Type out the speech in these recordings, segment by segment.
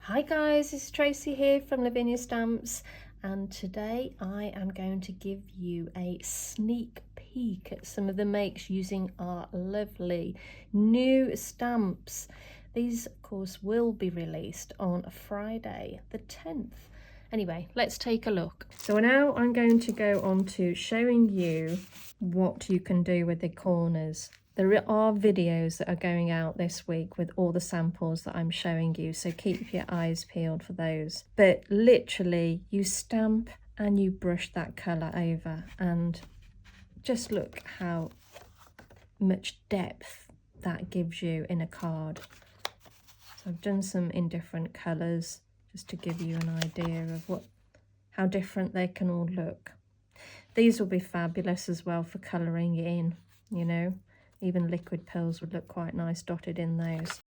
Hi guys, it's Tracey here from Lavinia Stamps, and today I am going to give you a sneak peek at some of the makes using our lovely new stamps. These of course will be released on Friday the 10th. Anyway, let's take a look. So now I'm going to go on to showing you what you can do with the corners. There are videos that are going out this week with all the samples that I'm showing you, so keep your eyes peeled for those. But literally, you stamp and you brush that colour over, and just look how much depth that gives you in a card. So I've done some in different colours just to give you an idea of how different they can all look. These will be fabulous as well for colouring in, you know. Even liquid pearls would look quite nice dotted in those.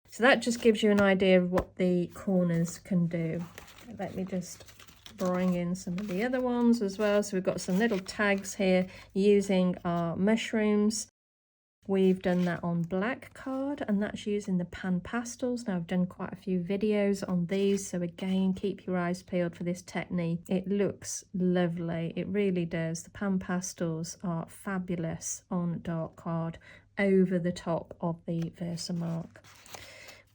So that just gives you an idea of what the corners can do. Let me just bring in some of the other ones as well. So we've got some little tags here using our mushrooms. We've done that on black card, and that's using the pan pastels. Now I've done quite a few videos on these, so again, keep your eyes peeled for this technique. It looks lovely, it really does. The pan pastels are fabulous on dark card over the top of the Versamark.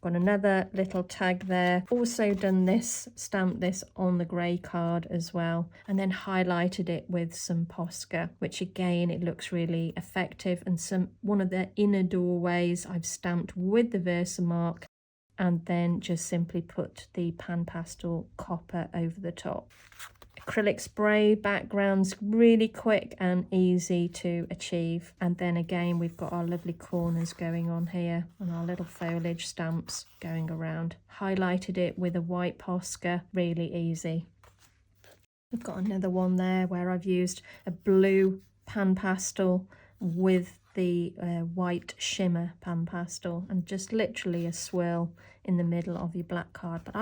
Got another little tag there. Also done this, stamped this on the grey card as well, and then highlighted it with some Posca, which again, it looks really effective. And one of the inner doorways I've stamped with the Versamark, and then just simply put the pan pastel copper over the top. Acrylic spray backgrounds, really quick and easy to achieve. And then again, we've got our lovely corners going on here and our little foliage stamps going around. Highlighted it with a white Posca, really easy. We've got another one there where I've used a blue pan pastel with the white shimmer pan pastel, and just literally a swirl in the middle of your black card. But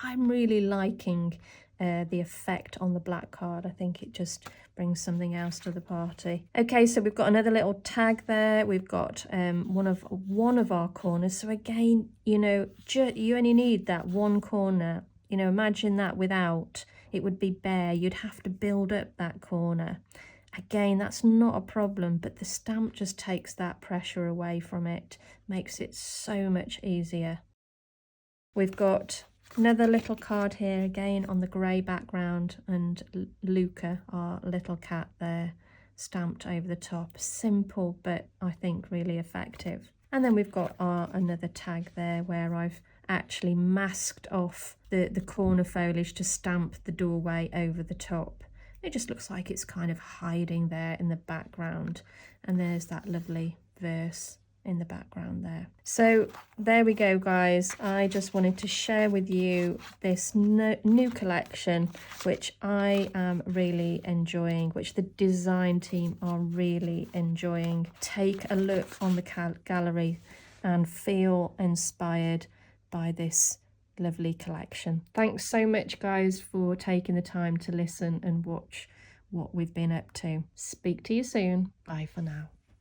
I'm really liking the effect on the black card. I think it just brings something else to the party. Okay, so we've got another little tag there. We've got one of our corners. So again, you know, you only need that one corner. You know, imagine that without, it would be bare. You'd have to build up that corner. Again, that's not a problem, but the stamp just takes that pressure away from it, makes it so much easier. We've got another little card here again on the grey background, and Luca, our little cat there, stamped over the top. Simple, but I think really effective. And then we've got another tag there where I've actually masked off the corner foliage to stamp the doorway over the top. It just looks like it's kind of hiding there in the background. And there's that lovely verse in the background there. So there we go, guys. I just wanted to share with you this new collection, which I am really enjoying, which the design team are really enjoying. Take a look on the gallery and feel inspired by this lovely collection. Thanks so much, guys, for taking the time to listen and watch what we've been up to. Speak to you soon. Bye for now.